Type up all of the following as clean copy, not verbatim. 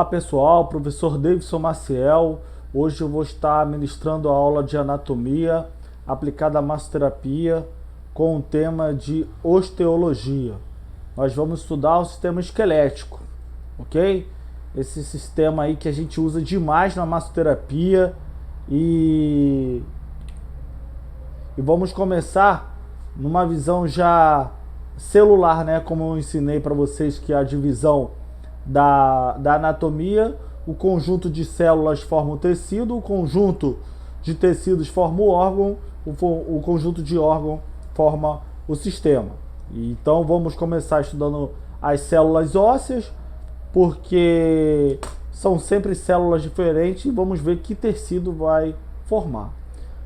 Olá pessoal, professor Davidson Maciel. Hoje eu vou estar ministrando a aula de anatomia aplicada à massoterapia com o tema de osteologia. Nós vamos estudar o sistema esquelético, ok? Esse sistema aí que a gente usa demais na massoterapia e vamos começar numa visão já celular, né? Como eu ensinei para vocês que a divisão da anatomia, o conjunto de células forma o tecido, o conjunto de tecidos forma o órgão, o conjunto de órgão forma o sistema. Então vamos começar estudando as células ósseas, porque são sempre células diferentes e vamos ver que tecido vai formar.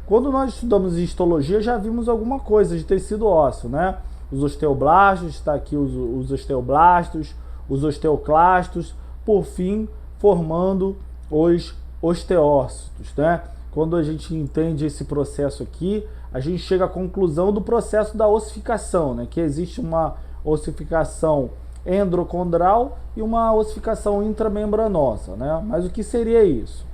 Quando nós estudamos histologia, já vimos alguma coisa de tecido ósseo, né? Os osteoblastos, está aqui os osteoblastos, os osteoclastos, por fim, formando os osteócitos, né? Quando a gente entende esse processo aqui, a gente chega à conclusão do processo da ossificação, né? Que existe uma ossificação endocondral e uma ossificação intramembranosa, né? Mas o que seria isso?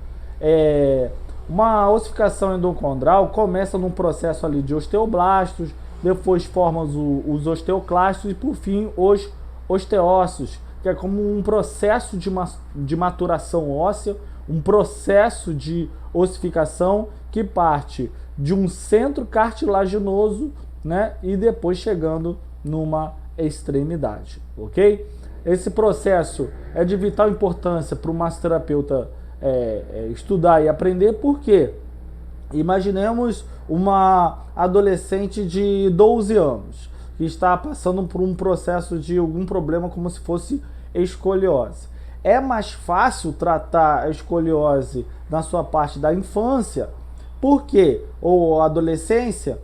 Uma ossificação endocondral começa num processo ali de osteoblastos, depois forma os osteoclastos e por fim os osteócitos, que é como um processo de maturação óssea, um processo de ossificação que parte de um centro cartilaginoso, né, e depois chegando numa extremidade, ok? Esse processo é de vital importância para o massoterapeuta estudar e aprender, porque imaginemos uma adolescente de 12 anos que está passando por um processo de algum problema como se fosse escoliose. É mais fácil tratar a escoliose na sua parte da infância, ou adolescência,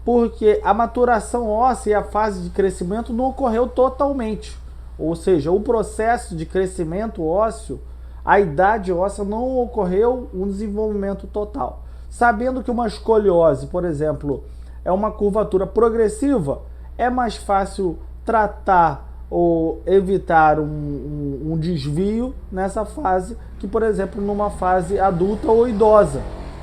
porque a maturação óssea e a fase de crescimento não ocorreu totalmente. Ou seja, o processo de crescimento ósseo, a idade óssea não ocorreu um desenvolvimento total. Sabendo que uma escoliose, por exemplo, é uma curvatura progressiva, é mais fácil tratar ou evitar um desvio nessa fase que, por exemplo, numa fase adulta ou idosa.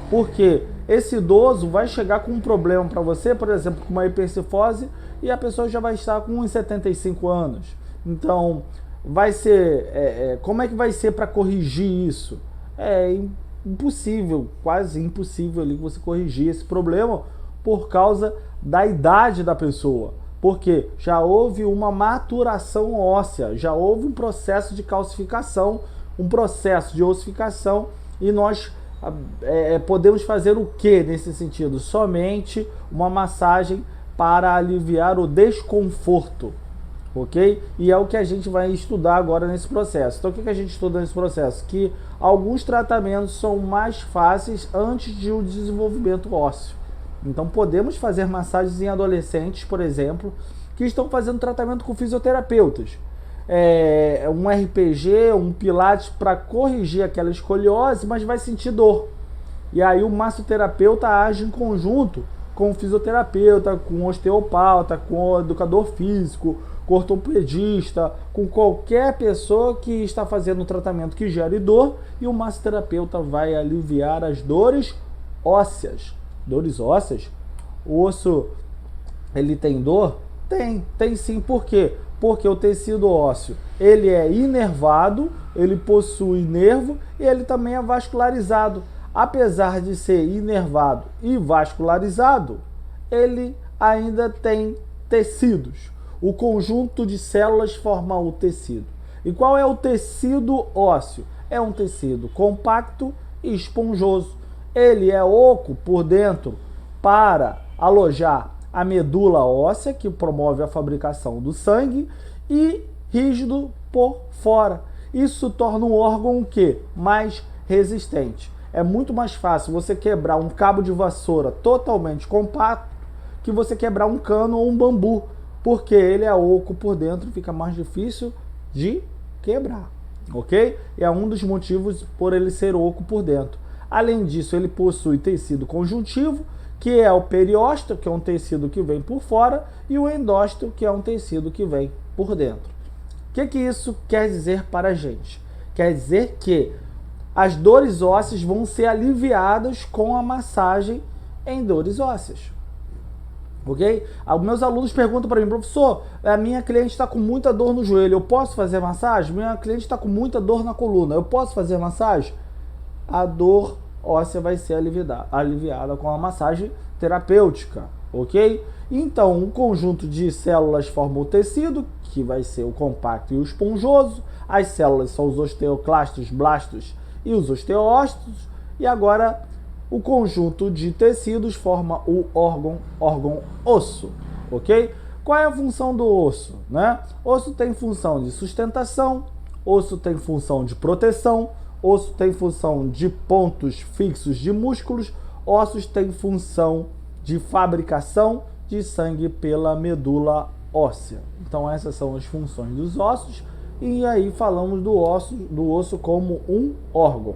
Porque esse idoso vai chegar com um problema para você, por exemplo, com uma hipercifose, e a pessoa já vai estar com uns 75 anos. Então, vai ser, como é que vai ser para corrigir isso? É impossível, quase impossível ali você corrigir esse problema por causa da idade da pessoa. Porque já houve uma maturação óssea, já houve um processo de calcificação, um processo de ossificação, e nós podemos fazer o que nesse sentido? Somente uma massagem para aliviar o desconforto. Ok? E é o que a gente vai estudar agora nesse processo. Então, o que a gente estuda nesse processo? Que alguns tratamentos são mais fáceis antes de um desenvolvimento ósseo. Então, podemos fazer massagens em adolescentes, por exemplo, que estão fazendo tratamento com fisioterapeutas. Um RPG, um pilates para corrigir aquela escoliose, mas vai sentir dor. E aí o massoterapeuta age em conjunto com o fisioterapeuta, com o osteopata, com o educador físico, com o ortopedista, com qualquer pessoa que está fazendo um tratamento que gere dor, e o massoterapeuta vai aliviar as dores ósseas. Dores ósseas? O osso, ele tem dor? Tem sim. Por quê? Porque o tecido ósseo, ele é inervado, ele possui nervo e ele também é vascularizado. Apesar de ser inervado e vascularizado, ele ainda tem tecidos. O conjunto de células forma o tecido. E qual é o tecido ósseo? É um tecido compacto e esponjoso. Ele é oco por dentro para alojar a medula óssea, que promove a fabricação do sangue, e rígido por fora. Isso torna o órgão o quê? Mais resistente. É muito mais fácil você quebrar um cabo de vassoura totalmente compacto que você quebrar um cano ou um bambu, porque ele é oco por dentro e fica mais difícil de quebrar, ok? É um dos motivos por ele ser oco por dentro. Além disso, ele possui tecido conjuntivo, que é o periósteo, que é um tecido que vem por fora, e o endósteo, que é um tecido que vem por dentro. O que isso quer dizer para a gente? Quer dizer que as dores ósseas vão ser aliviadas com a massagem em dores ósseas. Ok? Meus alunos perguntam para mim, professor, a minha cliente está com muita dor no joelho, eu posso fazer massagem? Minha cliente está com muita dor na coluna, eu posso fazer massagem? A dor óssea vai ser aliviada com a massagem terapêutica, ok? Então, um conjunto de células forma o tecido, que vai ser o compacto e o esponjoso. As células são os osteoclastos, blastos e os osteócitos. E agora, o conjunto de tecidos forma o órgão osso, ok? Qual é a função do osso, né? Osso tem função de sustentação, osso tem função de proteção, osso tem função de pontos fixos de músculos, ossos tem função de fabricação de sangue pela medula óssea. Então essas são as funções dos ossos, e aí falamos do osso como um órgão,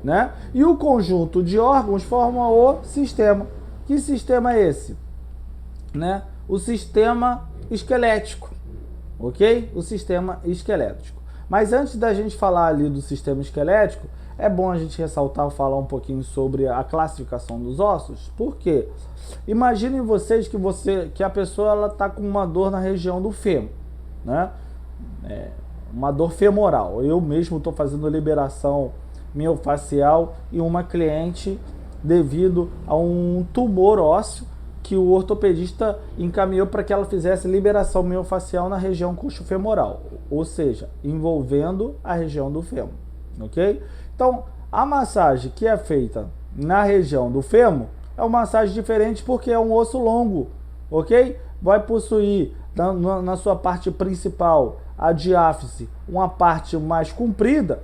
né? E o conjunto de órgãos forma o sistema. Que sistema é esse? Né? O sistema esquelético, ok? O sistema esquelético. Mas antes da gente falar ali do sistema esquelético, é bom a gente ressaltar, falar um pouquinho sobre a classificação dos ossos. Por quê? Imaginem vocês que a pessoa está com uma dor na região do fêmur, né? Uma dor femoral. Eu mesmo estou fazendo liberação miofascial em uma cliente devido a um tumor ósseo que o ortopedista encaminhou para que ela fizesse liberação miofascial na região coxofemoral, ou seja, envolvendo a região do fêmur, ok? Então, a massagem que é feita na região do fêmur é uma massagem diferente porque é um osso longo, ok? Vai possuir na sua parte principal, a diáfise, uma parte mais comprida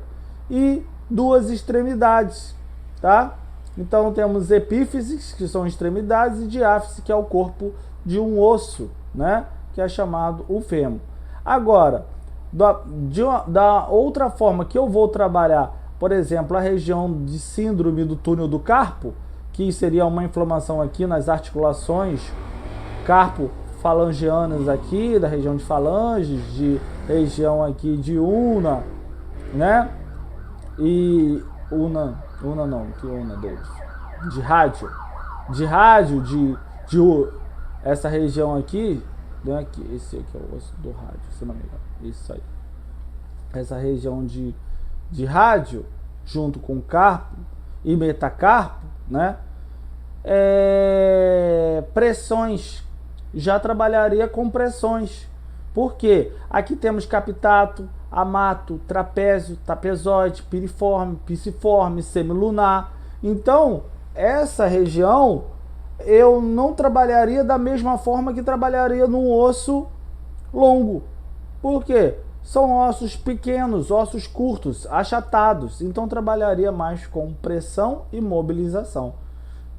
e duas extremidades, tá? Então temos epífises, que são extremidades, e diáfise, que é o corpo de um osso, né? Que é chamado o fêmur. Agora, da outra forma que eu vou trabalhar, por exemplo, a região de síndrome do túnel do carpo, que seria uma inflamação aqui nas articulações carpo-falangianas aqui, da região de falanges, de região aqui de ulna, né? E de rádio, essa região aqui, né? Esse aqui é o osso do rádio, se não me engano, isso aí. Essa região de rádio, junto com carpo e metacarpo, né? Pressões, já trabalharia com pressões. Por quê? Aqui temos capitato, amato, trapézio, trapezoide, piriforme, pisiforme, semilunar. Então, essa região eu não trabalharia da mesma forma que trabalharia no osso longo. Por quê? São ossos pequenos, ossos curtos, achatados. Então, trabalharia mais com pressão e mobilização.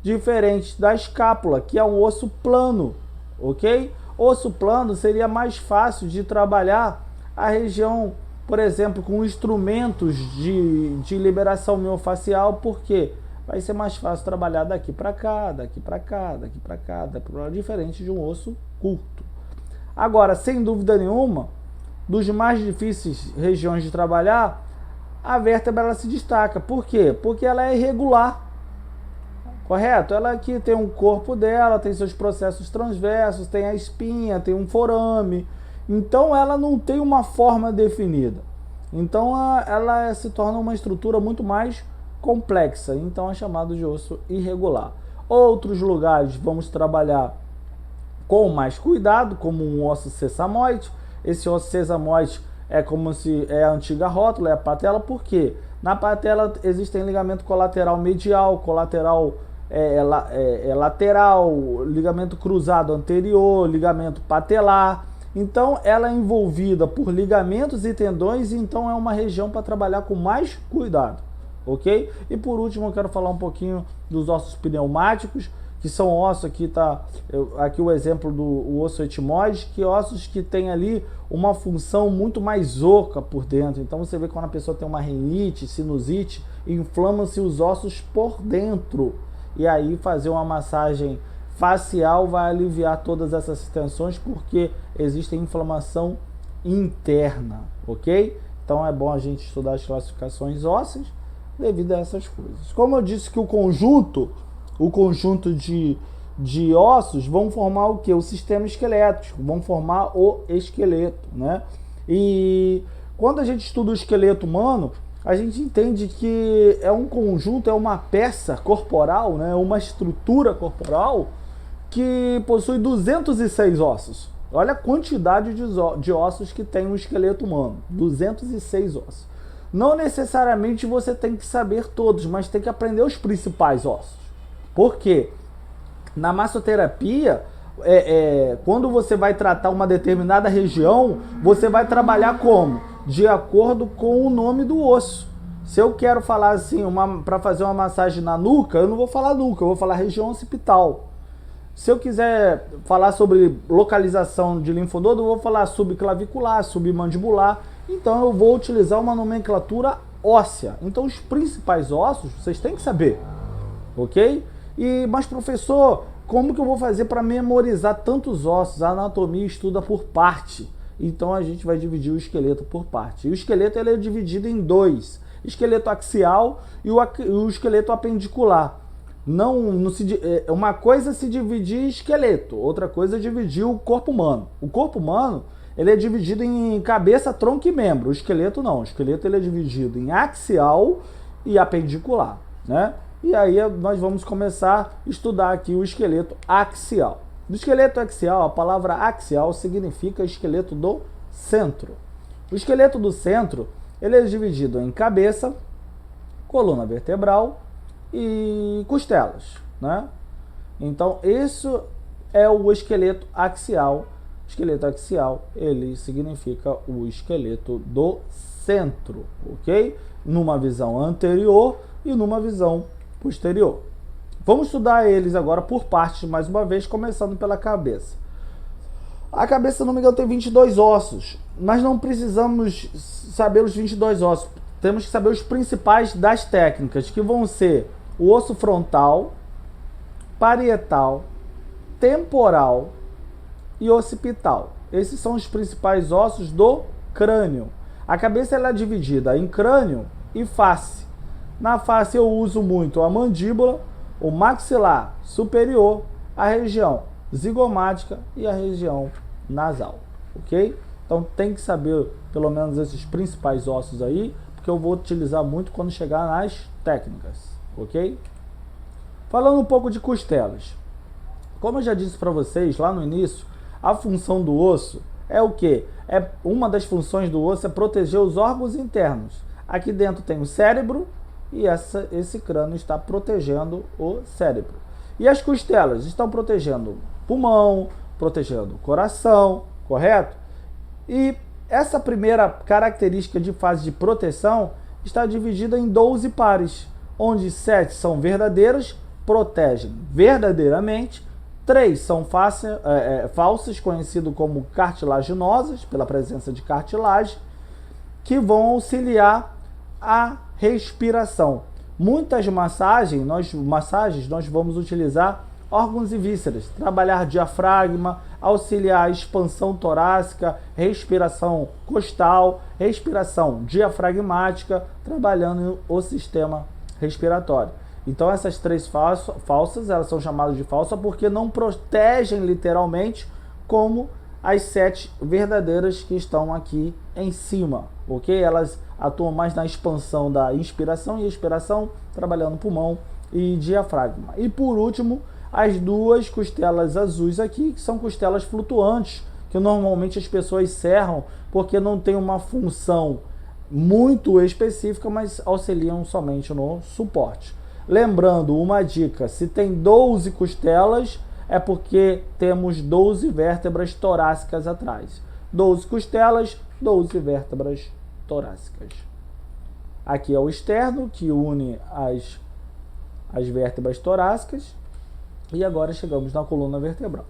Diferente da escápula, que é um osso plano, ok? Osso plano seria mais fácil de trabalhar a região, por exemplo, com instrumentos de liberação miofascial, porque vai ser mais fácil trabalhar daqui para cá, daqui para cá, daqui para cá, diferente de um osso curto. Agora, sem dúvida nenhuma, dos mais difíceis regiões de trabalhar, a vértebra ela se destaca. Por quê? Porque ela é irregular. Correto? Ela aqui tem um corpo dela, tem seus processos transversos, tem a espinha, tem um forame. Então ela não tem uma forma definida. Então ela se torna uma estrutura muito mais complexa. Então é chamado de osso irregular. Outros lugares vamos trabalhar com mais cuidado, como um osso sesamoide. Esse osso sesamoide é como se é a antiga rótula, é a patela. Por quê? Na patela existem ligamento colateral medial, colateral lateral, ligamento cruzado anterior, ligamento patelar. Então ela é envolvida por ligamentos e tendões, então é uma região para trabalhar com mais cuidado, ok? E por último eu quero falar um pouquinho dos ossos pneumáticos, que são ossos, aqui o exemplo do osso etimoide, que ossos que tem ali uma função muito mais oca por dentro. Então você vê quando a pessoa tem uma rinite, sinusite, inflamam-se os ossos por dentro. E aí fazer uma massagem facial vai aliviar todas essas tensões, porque existe inflamação interna, ok? Então é bom a gente estudar as classificações ósseas devido a essas coisas. Como eu disse que o conjunto de ossos vão formar o que? O sistema esquelético, vão formar o esqueleto, né? E quando a gente estuda o esqueleto humano, a gente entende que é um conjunto, é uma peça corporal, né? Uma estrutura corporal que possui 206 ossos. Olha a quantidade de ossos que tem um esqueleto humano, 206 ossos. Não necessariamente você tem que saber todos, mas tem que aprender os principais ossos. Por quê? Na massoterapia, quando você vai tratar uma determinada região, você vai trabalhar como? De acordo com o nome do osso. Se eu quero falar assim, para fazer uma massagem na nuca, eu não vou falar nuca, eu vou falar região occipital. Se eu quiser falar sobre localização de linfonodo, eu vou falar subclavicular, submandibular. Então eu vou utilizar uma nomenclatura óssea. Então os principais ossos vocês têm que saber, ok? Mas professor, como que eu vou fazer para memorizar tantos ossos? A anatomia estuda por parte. Então a gente vai dividir o esqueleto por parte. E o esqueleto ele é dividido em dois: esqueleto axial e o esqueleto apendicular. Uma coisa é se dividir em esqueleto, outra coisa é dividir o corpo humano. O corpo humano ele é dividido em cabeça, tronco e membro. O esqueleto não. O esqueleto ele é dividido em axial e apendicular, né? E aí nós vamos começar a estudar aqui o esqueleto axial. Do esqueleto axial, a palavra axial significa esqueleto do centro. O esqueleto do centro ele é dividido em cabeça, coluna vertebral e costelas, né? Então, isso é o esqueleto axial. O esqueleto axial, ele significa o esqueleto do centro, ok? Numa visão anterior e numa visão posterior. Vamos estudar eles agora por partes, mais uma vez, começando pela cabeça. A cabeça, se não me engano, tem 22 ossos, mas não precisamos saber os 22 ossos. Temos que saber os principais das técnicas, que vão ser o osso frontal, parietal, temporal e occipital. Esses são os principais ossos do crânio. A cabeça ela é dividida em crânio e face. Na face eu uso muito a mandíbula, o maxilar superior, a região zigomática e a região nasal, ok? Então tem que saber pelo menos esses principais ossos aí, porque eu vou utilizar muito quando chegar nas técnicas, ok? Falando um pouco de costelas. Como eu já disse para vocês lá no início, a função do osso é o quê? Uma das funções do osso é proteger os órgãos internos. Aqui dentro tem o cérebro e esse crânio está protegendo o cérebro. E as costelas estão protegendo o pulmão, protegendo o coração, correto? E essa primeira característica de fase de proteção está dividida em 12 pares, onde 7 são verdadeiras, protegem verdadeiramente, 3 são falsas, conhecido como cartilaginosas, pela presença de cartilagem, que vão auxiliar a respiração. Muitas massagens nós vamos utilizar órgãos e vísceras, trabalhar diafragma, auxiliar a expansão torácica, respiração costal, respiração diafragmática, trabalhando o sistema respiratório. Então essas 3 falsas, elas são chamadas de falsa porque não protegem literalmente como as 7 verdadeiras que estão aqui em cima, ok? Elas atuam mais na expansão da inspiração e expiração, trabalhando pulmão e diafragma. E por último, as 2 costelas azuis aqui, que são costelas flutuantes, que normalmente as pessoas cerram porque não tem uma função muito específica, mas auxiliam somente no suporte. Lembrando, uma dica, se tem 12 costelas, é porque temos 12 vértebras torácicas atrás. 12 costelas, 12 vértebras torácicas. Aqui é o externo, que une as vértebras torácicas. E agora chegamos na coluna vertebral.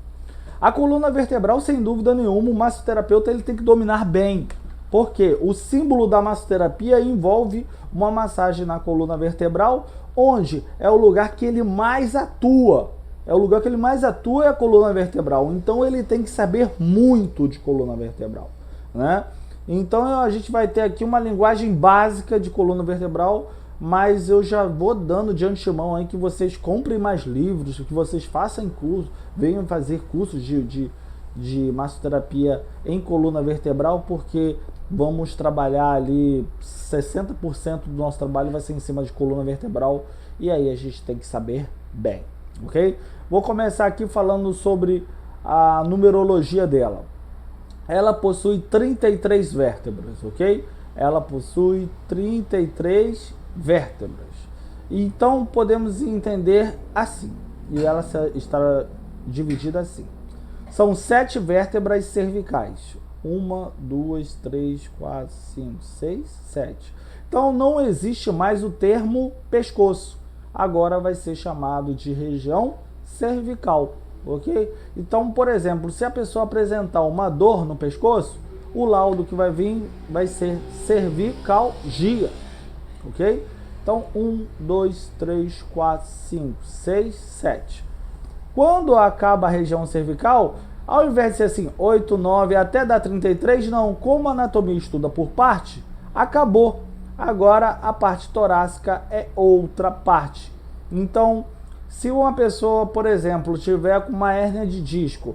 A coluna vertebral, sem dúvida nenhuma, o massoterapeuta ele tem que dominar bem. Porque o símbolo da massoterapia envolve uma massagem na coluna vertebral, onde é o lugar que ele mais atua. É o lugar que ele mais atua é a coluna vertebral. Então ele tem que saber muito de coluna vertebral, né? Então a gente vai ter aqui uma linguagem básica de coluna vertebral, mas eu já vou dando de antemão aí que vocês comprem mais livros, que vocês façam curso, venham fazer cursos de massoterapia em coluna vertebral, porque vamos trabalhar ali 60% do nosso trabalho vai ser em cima de coluna vertebral, e aí a gente tem que saber bem, ok? Vou começar aqui falando sobre a numerologia dela. Ela possui 33 vértebras, ok? Ela possui 33 vértebras. Então podemos entender assim, e ela está dividida assim. São 7 vértebras cervicais. 1, 2, 3, 4, 5, 6, 7. Então não existe mais o termo pescoço. Agora vai ser chamado de região cervical, ok? Então, por exemplo, se a pessoa apresentar uma dor no pescoço, o laudo que vai vir vai ser cervicalgia, ok? Então, 1, 2, 3, 4, 5, 6, 7. Quando acaba a região cervical, ao invés de ser assim, 8, 9, até dar 33, não. Como a anatomia estuda por parte, acabou. Agora a parte torácica é outra parte. Então, se uma pessoa, por exemplo, tiver com uma hérnia de disco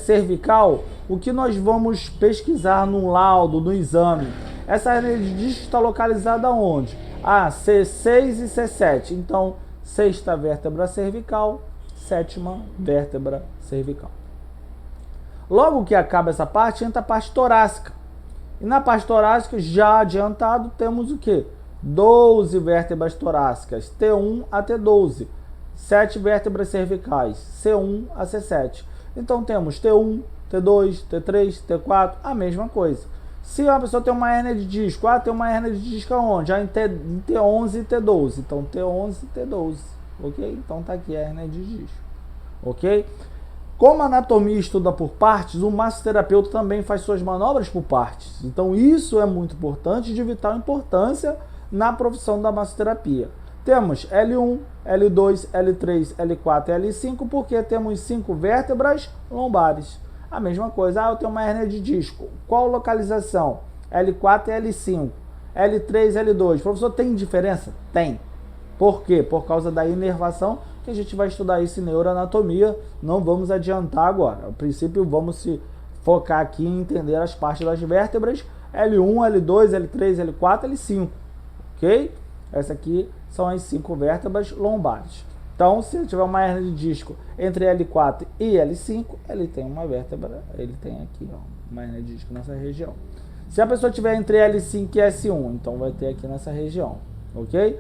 cervical, o que nós vamos pesquisar no laudo, no exame? Essa hérnia de disco está localizada onde? C6 e C7. Então, sexta vértebra cervical, sétima vértebra cervical. Logo que acaba essa parte, entra a parte torácica. E na parte torácica, já adiantado, temos o quê? 12 vértebras torácicas, T1 a T12. 7 vértebras cervicais, C1 a C7. Então temos T1, T2, T3, T4, a mesma coisa. Se uma pessoa tem uma hérnia de disco, tem uma hérnia de disco aonde? Já em T11 e T12. Então T11 e T12, ok? Então tá aqui a hérnia de disco, ok? Como a anatomia estuda por partes, o massoterapeuta também faz suas manobras por partes. Então isso é muito importante, de vital importância na profissão da massoterapia. Temos L1, L2, L3, L4 e L5, porque temos 5 vértebras lombares. A mesma coisa, eu tenho uma hérnia de disco. Qual localização? L4 e L5. L3, L2. Professor, tem diferença? Tem. Por quê? Por causa da inervação, que a gente vai estudar isso em neuroanatomia, não vamos adiantar agora. A princípio, vamos se focar aqui em entender as partes das vértebras, L1, L2, L3, L4, L5, ok? Essas aqui são as 5 vértebras lombares. Então, se tiver uma hérnia de disco entre L4 e L5, ele tem uma vértebra, ele tem aqui, ó, uma hérnia de disco nessa região. Se a pessoa tiver entre L5 e S1, então vai ter aqui nessa região, ok?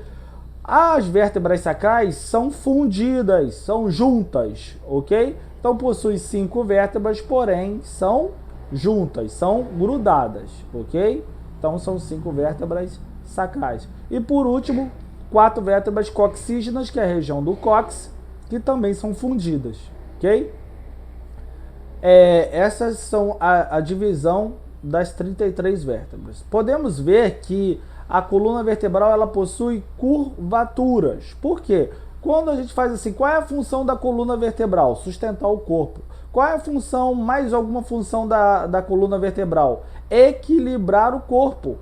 As vértebras sacrais são fundidas, são juntas, ok? Então possui 5 vértebras, porém são juntas, são grudadas, ok? Então são 5 vértebras sacrais. E por último, 4 vértebras coxígenas, que é a região do cóccix, que também são fundidas, ok? Essas são a divisão das 33 vértebras. Podemos ver que a coluna vertebral ela possui curvaturas. Por quê? Quando a gente faz assim, qual é a função da coluna vertebral? Sustentar o corpo. Qual é a função, mais alguma função da coluna vertebral? Equilibrar o corpo,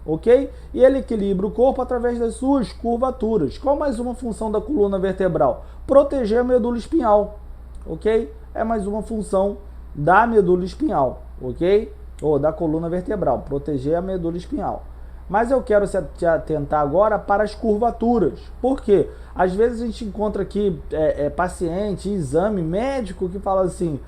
ok? E ele equilibra o corpo através das suas curvaturas. Qual mais uma função da coluna vertebral? Proteger a medula espinhal, ok? É mais uma função da medula espinhal, ok? Ou da coluna vertebral, proteger a medula espinhal. Mas eu quero te atentar agora para as curvaturas. Por quê? Às vezes a gente encontra aqui paciente, exame médico que fala assim,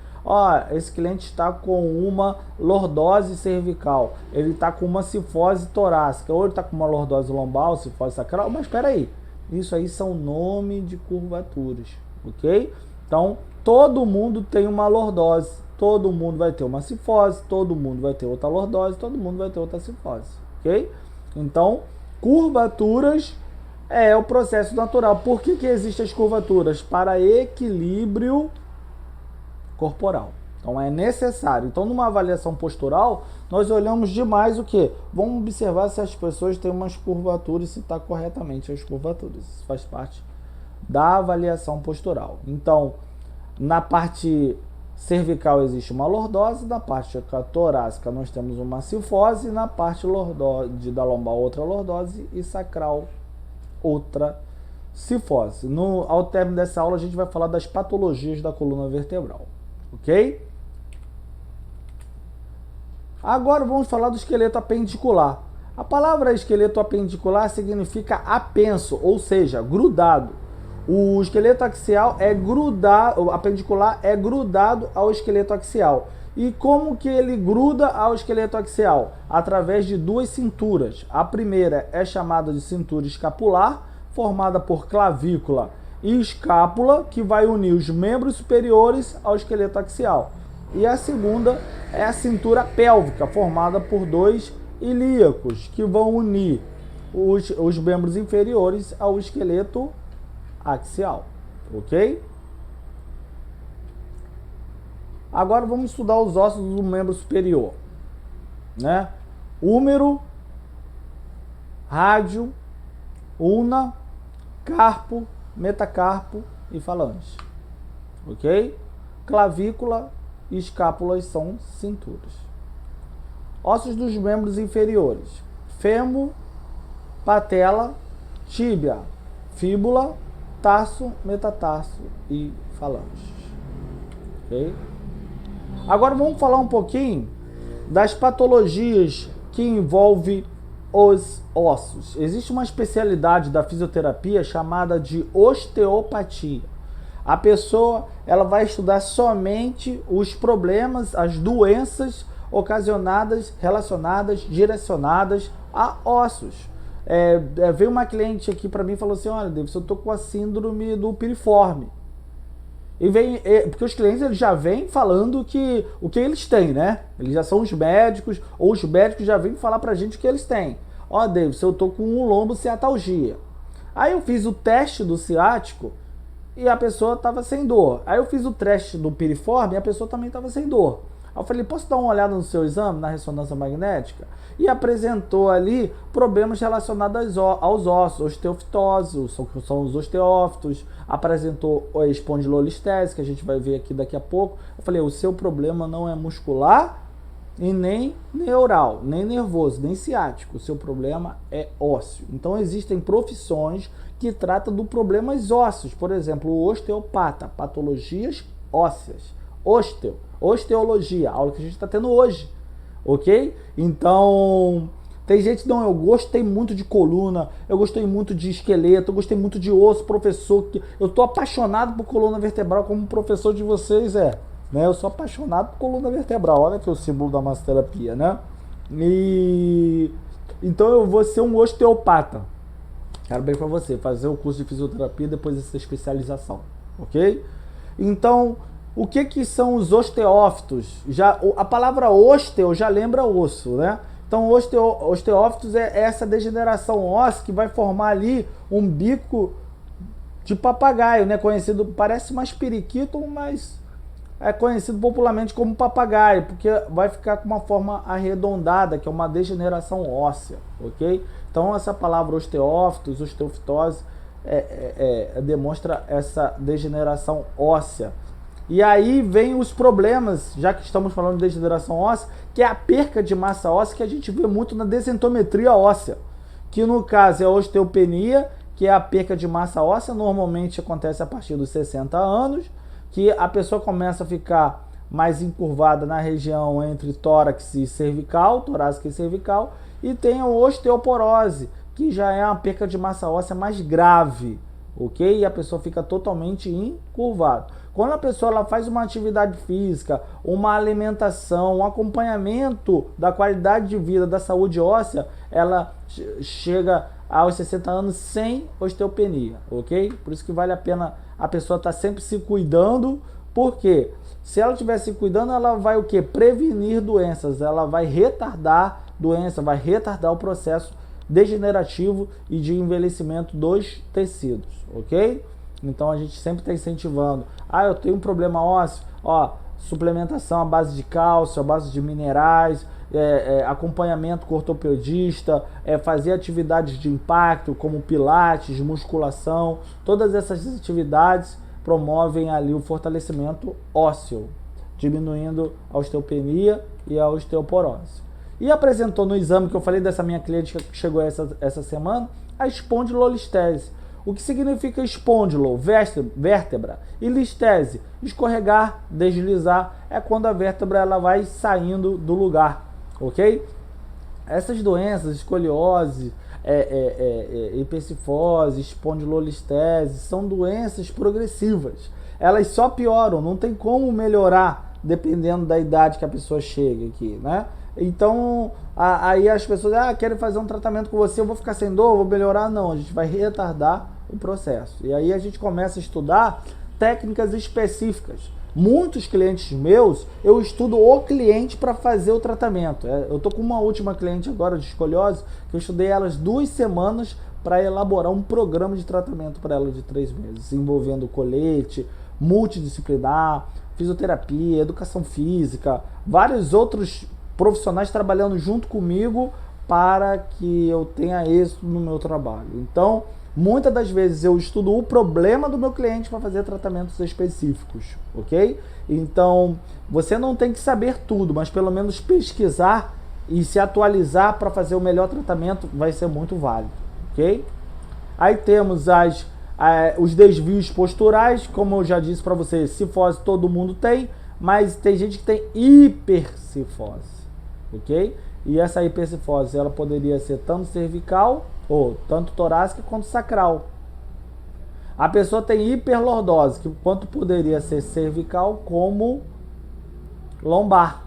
esse cliente está com uma lordose cervical, ele está com uma cifose torácica, ou ele está com uma lordose lombar, cifose sacral, mas espera aí, isso aí são nome de curvaturas, ok? Então, todo mundo tem uma lordose, todo mundo vai ter uma cifose, todo mundo vai ter outra lordose, todo mundo vai ter outra cifose, ok? Então, curvaturas é o processo natural. Por que existem as curvaturas? Para equilíbrio corporal. Então, é necessário. Então, numa avaliação postural, nós olhamos demais o quê? Vamos observar se as pessoas têm umas curvaturas, se está corretamente as curvaturas. Isso faz parte da avaliação postural. Então, na parte cervical existe uma lordose, na parte torácica nós temos uma cifose, na parte da lombar outra lordose e sacral outra cifose. Ao término dessa aula a gente vai falar das patologias da coluna vertebral, ok? Agora vamos falar do esqueleto apendicular. A palavra esqueleto apendicular significa apenso, ou seja, grudado. O esqueleto axial é grudado, o apendicular é grudado ao esqueleto axial. E como que ele gruda ao esqueleto axial? Através de duas cinturas. A primeira é chamada de cintura escapular, formada por clavícula e escápula, que vai unir os membros superiores ao esqueleto axial. E a segunda é a cintura pélvica, formada por dois ilíacos, que vão unir os membros inferiores ao esqueleto axial, ok? Agora vamos estudar os ossos do membro superior, né? Húmero, rádio, ulna, carpo, metacarpo e falange, ok? Clavícula e escápulas são cinturas. Ossos dos membros inferiores: fêmur, patela, tíbia, fíbula, tarso, metatarso e falange. Ok? Agora vamos falar um pouquinho das patologias que envolvem os ossos. Existe uma especialidade da fisioterapia chamada de osteopatia. A pessoa ela vai estudar somente os problemas, as doenças ocasionadas, relacionadas, direcionadas a ossos. Veio uma cliente aqui para mim e falou assim: olha, Davidson, eu tô com a síndrome do piriforme. E porque os clientes eles já vêm falando o que eles têm, né? Eles já são os médicos, ou os médicos já vêm falar pra gente o que eles têm. Ó, Davidson, eu tô com um lombociatalgia. Aí eu fiz o teste do ciático e a pessoa estava sem dor. Aí eu fiz o teste do piriforme e a pessoa também estava sem dor. Aí eu falei: posso dar uma olhada no seu exame, na ressonância magnética? E apresentou ali problemas relacionados aos ossos, osteofitose, são os osteófitos, apresentou a espondilolistese, que a gente vai ver aqui daqui a pouco. Eu falei: o seu problema não é muscular e nem neural, nem nervoso, nem ciático, o seu problema é ósseo. Então existem profissões que tratam do problemas ósseos, por exemplo, o osteopata, patologias ósseas, osteologia, aula que a gente está tendo hoje, ok? Então, tem gente, não, eu gostei muito de coluna, eu gostei muito de esqueleto, eu gostei muito de osso, professor, eu tô apaixonado por coluna vertebral, como professor de vocês né? Eu sou apaixonado por coluna vertebral, olha aqui o símbolo da massoterapia, né? E então eu vou ser um osteopata. Quero bem para você, fazer o curso de fisioterapia depois dessa especialização, ok? Então, o que são os osteófitos? A palavra osteo já lembra osso, né? Então, osteófitos é essa degeneração óssea que vai formar ali um bico de papagaio, né? Conhecido, parece mais periquito, mas é conhecido popularmente como papagaio, porque vai ficar com uma forma arredondada, que é uma degeneração óssea, ok? Então, essa palavra osteófitos, osteofitose, demonstra essa degeneração óssea. E aí vem os problemas, já que estamos falando de degeneração óssea, que é a perca de massa óssea, que a gente vê muito na desentometria óssea, que no caso é a osteopenia, que é a perca de massa óssea, normalmente acontece a partir dos 60 anos, que a pessoa começa a ficar mais encurvada na região entre tórax e cervical, torácica e cervical, e tem a osteoporose, que já é uma perca de massa óssea mais grave, ok? E a pessoa fica totalmente encurvada. Quando a pessoa ela faz uma atividade física, uma alimentação, um acompanhamento da qualidade de vida, da saúde óssea, ela chega aos 60 anos sem osteopenia, ok? Por isso que vale a pena a pessoa estar sempre se cuidando, porque se ela estiver se cuidando, ela vai o quê? Prevenir doenças, ela vai retardar doença, vai retardar o processo degenerativo e de envelhecimento dos tecidos, ok? Então a gente sempre está incentivando. Eu tenho um problema ósseo, suplementação à base de cálcio, à base de minerais, acompanhamento com ortopedista, fazer atividades de impacto como pilates, musculação, todas essas atividades promovem ali o fortalecimento ósseo. diminuindo a osteopenia e a osteoporose. E apresentou no exame que eu falei dessa minha cliente que chegou essa semana, a espondilolistese. O que significa espôndilo? Vértebra. E listese, escorregar, deslizar, é quando a vértebra ela vai saindo do lugar, ok? Essas doenças, escoliose, hipercifose, espondilolistese, são doenças progressivas. Elas só pioram, não tem como melhorar dependendo da idade que a pessoa chega aqui, né? Então, aí as pessoas, querem fazer um tratamento com você, eu vou ficar sem dor, vou melhorar? Não, a gente vai retardar o processo. E aí a gente começa a estudar técnicas específicas. Muitos clientes meus, eu estudo o cliente para fazer o tratamento. Eu tô com uma última cliente agora de escoliose, que eu estudei elas 2 semanas para elaborar um programa de tratamento para ela de 3 meses, envolvendo colete, multidisciplinar, fisioterapia, educação física, vários outros profissionais trabalhando junto comigo para que eu tenha êxito no meu trabalho. Então, muitas das vezes eu estudo o problema do meu cliente para fazer tratamentos específicos, ok? Então, você não tem que saber tudo, mas pelo menos pesquisar e se atualizar para fazer o melhor tratamento vai ser muito válido, ok? Aí temos os desvios posturais, como eu já disse para você, cifose todo mundo tem, mas tem gente que tem hipercifose, ok? E essa hipercifose, ela poderia ser tanto cervical, ou tanto torácica quanto sacral. A pessoa tem hiperlordose, que quanto poderia ser cervical como lombar.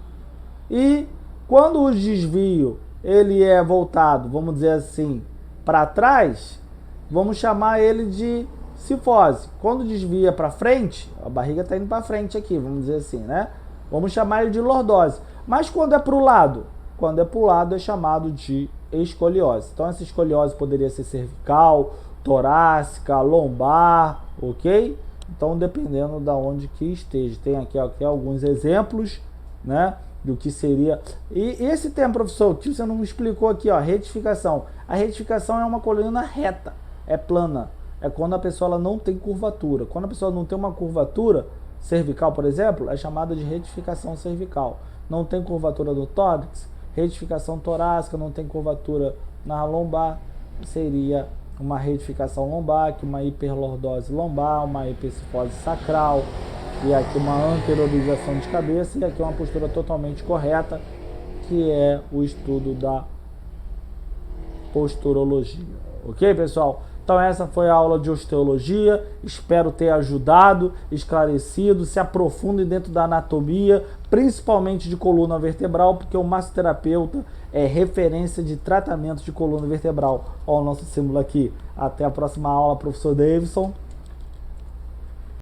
E quando o desvio ele é voltado, vamos dizer assim, para trás, vamos chamar ele de cifose. Quando desvia para frente, a barriga está indo para frente aqui, vamos dizer assim, né? Vamos chamar ele de lordose. Mas quando é para o lado? Quando é para o lado é chamado de escoliose. Então essa escoliose poderia ser cervical, torácica, lombar, ok? Então dependendo da onde que esteja. Tem aqui alguns exemplos, né? Do que seria. E esse termo, professor, que você não me explicou aqui, ó, retificação. A retificação é uma coluna reta, é plana. É quando a pessoa ela não tem curvatura. Quando a pessoa não tem uma curvatura cervical, por exemplo, é chamada de retificação cervical. Não tem curvatura do tórax, retificação torácica, não tem curvatura na lombar, seria uma retificação lombar, uma hiperlordose lombar, uma hipercifose sacral, e aqui uma anterorização de cabeça, e aqui uma postura totalmente correta, que é o estudo da posturologia. Ok, pessoal? Então essa foi a aula de osteologia, espero ter ajudado, esclarecido, se aprofundem dentro da anatomia, principalmente de coluna vertebral, porque o massoterapeuta é referência de tratamento de coluna vertebral. Olha o nosso símbolo aqui. Até a próxima aula, professor Davidson.